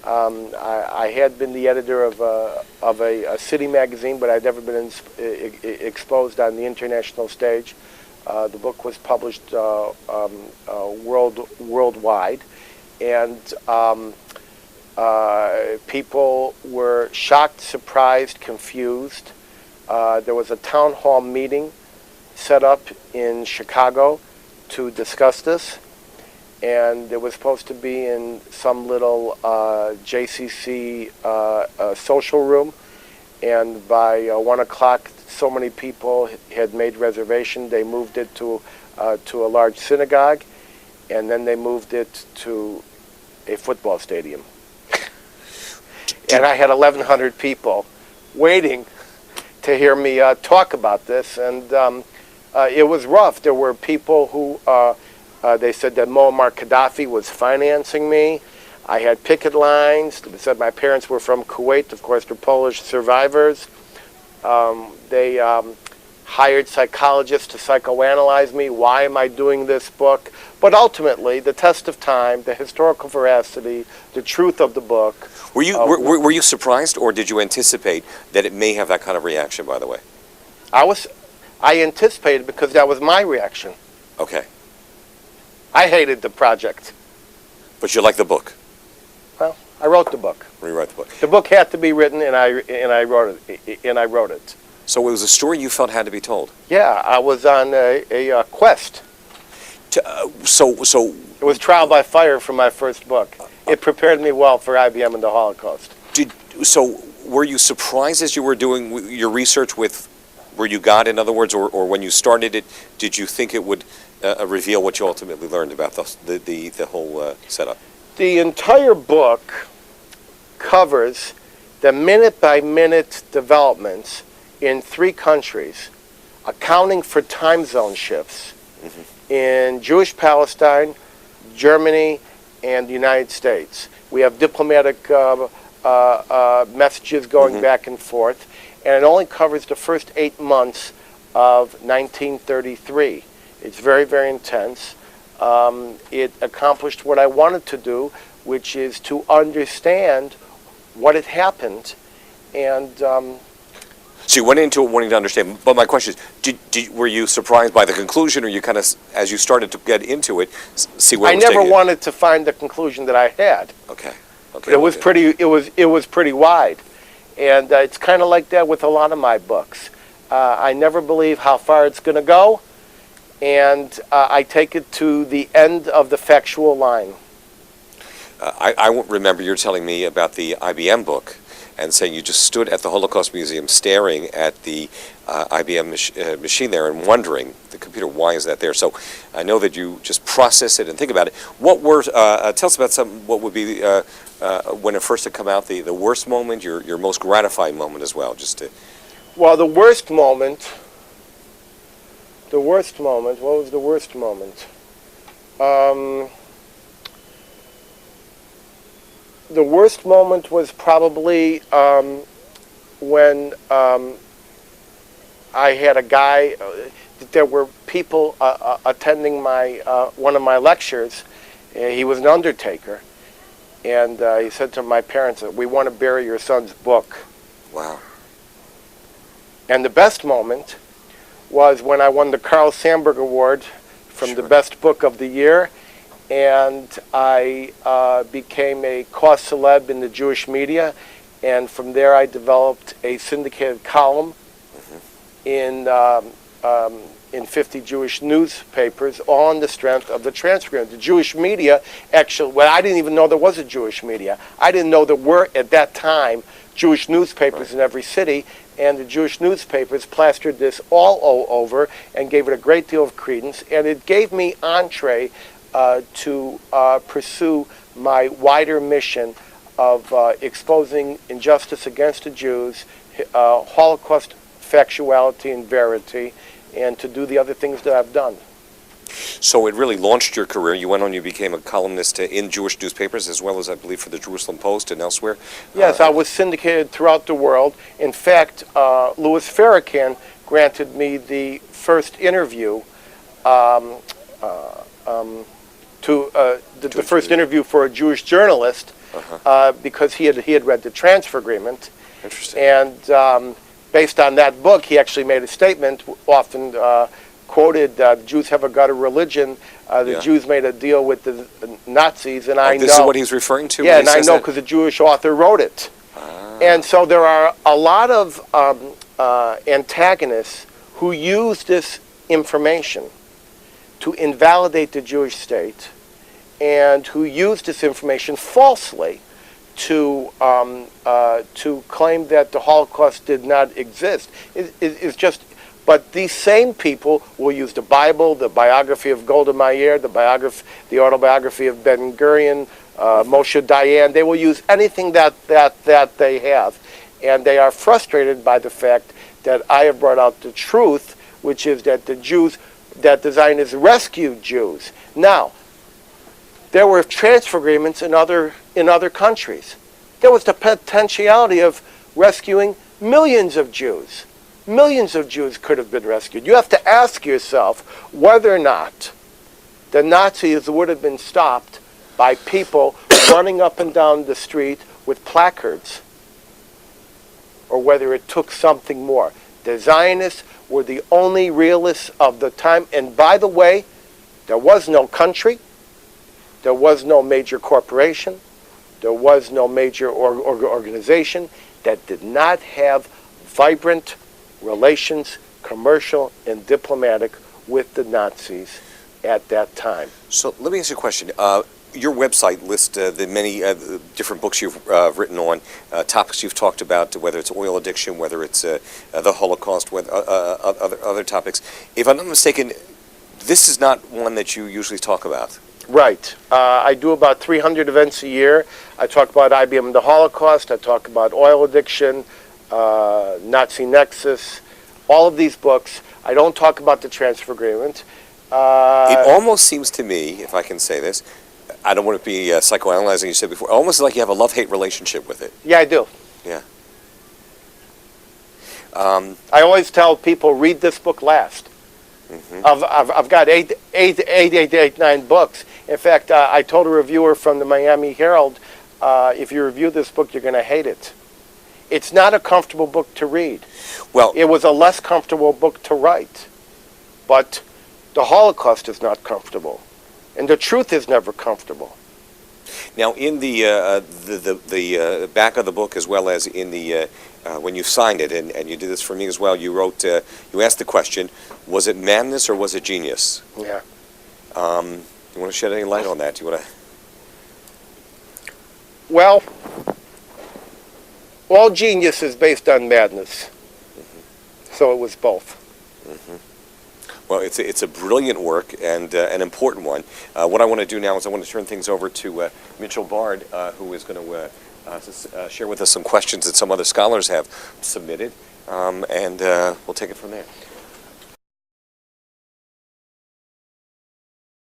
I had been the editor of a city magazine, but I'd never been exposed on the international stage. The book was published worldwide, and people were shocked, surprised, confused. There was a town hall meeting set up in Chicago to discuss this, and it was supposed to be in some little JCC social room, and by 1 o'clock so many people had made reservation. They moved it to a large synagogue, and then they moved it to a football stadium. And I had 1,100 people waiting to hear me talk about this, and it was rough. There were people who, they said that Muammar Gaddafi was financing me. I had picket lines. They said my parents were from Kuwait. Of course, they're Polish survivors. They hired psychologists to psychoanalyze me. Why am I doing this book? But ultimately, the test of time, the historical veracity, the truth of the book. Were you surprised, or did you anticipate that it may have that kind of reaction, by the way? I anticipated, because that was my reaction. Okay. I hated the project. But you liked the book? Well, I wrote the book. Rewrite the book. The book had to be written, and I wrote it. So it was a story you felt had to be told? Yeah, I was on a quest. So it was trial by fire for my first book. It prepared me well for IBM and the Holocaust. So were you surprised as you were doing your research with where you got, in other words, or when you started it, did you think it would reveal what you ultimately learned about the whole setup? The entire book covers the minute-by-minute developments in 3 countries, accounting for time zone shifts in Jewish Palestine, Germany, and the United States. We have diplomatic messages going back and forth, and it only covers the first 8 months of 1933. It's very, very intense. It accomplished what I wanted to do, which is to understand what had happened. And so you went into it wanting to understand, but my question is, were you surprised by the conclusion, or you kind of, as you started to get into it, see where it was I never taking wanted to find the conclusion that I had. Okay. It was pretty wide, and it's kind of like that with a lot of my books. I never believe how far it's going to go, and I take it to the end of the factual line. I won't remember you're telling me about the IBM book and saying you just stood at the Holocaust Museum staring at the IBM machine there and wondering, the computer, why is that there? So I know that you just process it and think about it. What were, tell us about what would be, when it first had come out, the worst moment, your most gratifying moment as well, just to... Well, the worst moment, what was the worst moment? The worst moment was probably when I had a guy, there were people attending my one of my lectures. He was an undertaker, and he said to my parents, "We want to bury your son's book." Wow. And the best moment was when I won the Carl Sandburg Award from the best book of the year, and I became a cause celeb in the Jewish media, and from there I developed a syndicated column in 50 Jewish newspapers, all on the strength of the transcript. The Jewish media actually, well, I didn't even know there was a Jewish media. I didn't know there were, at that time, Jewish newspapers in every city, and the Jewish newspapers plastered this all over and gave it a great deal of credence, and it gave me entree to pursue my wider mission of exposing injustice against the Jews, Holocaust factuality and verity, and to do the other things that I've done. So it really launched your career. You went on, you became a columnist in Jewish newspapers, as well as, I believe, for the Jerusalem Post and elsewhere. Yes, I was syndicated throughout the world. In fact, Louis Farrakhan granted me the first interview, the first interview for a Jewish journalist because he had read the transfer agreement. Interesting. And based on that book, he actually made a statement, often quoted, Jews have a God of religion. The Jews made a deal with the Nazis, and I know... This is what he's referring to? Yeah, and I know because a Jewish author wrote it. And so there are a lot of antagonists who use this information to invalidate the Jewish state, and who use this information falsely to claim that the Holocaust did not exist. It's just, but these same people will use the Bible, the biography of Golda Meir, the autobiography of Ben Gurion, Moshe Dayan. They will use anything that they have, and they are frustrated by the fact that I have brought out the truth, which is that the Zionists rescued Jews. Now, there were transfer agreements in other countries. There was the potentiality of rescuing millions of Jews. Millions of Jews could have been rescued. You have to ask yourself whether or not the Nazis would have been stopped by people running up and down the street with placards, or whether it took something more. The Zionists were the only realists of the time. And by the way, there was no country, there was no major corporation, there was no major organization that did not have vibrant relations, commercial and diplomatic, with the Nazis at that time. So let me ask you a question. Your website lists the many different books you've written on, topics you've talked about, whether it's oil addiction, whether it's the Holocaust, whether, other topics. If I'm not mistaken, this is not one that you usually talk about. Right. I do about 300 events a year. I talk about IBM and the Holocaust. I talk about oil addiction, Nazi Nexus, all of these books. I don't talk about the transfer agreement. It almost seems to me, if I can say this, I don't want to be psychoanalyzing, you said before, almost like you have a love-hate relationship with it. Yeah, I do. Yeah. I always tell people, read this book last. Mm-hmm. I've got eight, 9 books. In fact, I told a reviewer from the Miami Herald, if you review this book, you're going to hate it. It's not a comfortable book to read. Well, it was a less comfortable book to write. But the Holocaust is not comfortable. And the truth is never comfortable. Now, in the back of the book, as well as in the when you signed it, and you did this for me as well, you wrote, you asked the question, was it madness or was it genius? Yeah. You want to shed any light on that? Do you want to? Well, all genius is based on madness. Mm-hmm. So it was both. Mm-hmm. Well, it's a brilliant work and an important one. What I want to do now is I want to turn things over to Mitchell Bard, who is going to share with us some questions that some other scholars have submitted, and we'll take it from there.